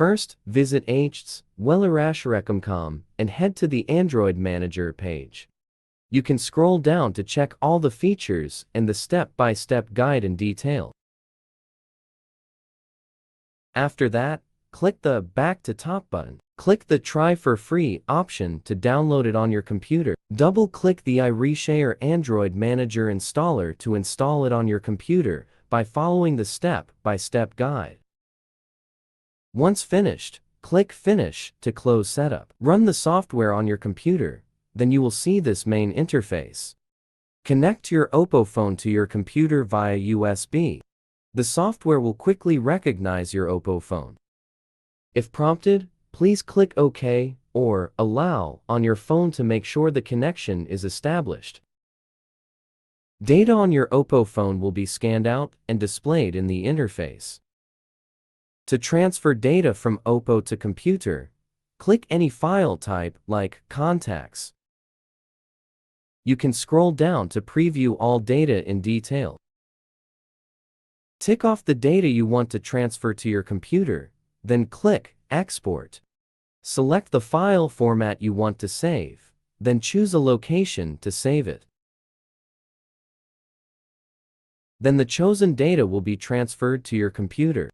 First, visit iReaShare.com and head to the Android Manager page. You can scroll down to check all the features and the step-by-step guide in detail. After that, click the Back to Top button. Click the Try for Free option to download it on your computer. Double-click the iReaShare Android Manager installer to install it on your computer by following the step-by-step guide. Once finished, click Finish to close setup. Run the software on your computer, then you will see this main interface. Connect your OPPO phone to your computer via USB. The software will quickly recognize your OPPO phone. If prompted, please click OK or Allow on your phone to make sure the connection is established. Data on your OPPO phone will be scanned out and displayed in the interface. To transfer data from OPPO to computer, click any file type like Contacts. You can scroll down to preview all data in detail. Tick off the data you want to transfer to your computer, then click Export. Select the file format you want to save, then choose a location to save it. Then the chosen data will be transferred to your computer.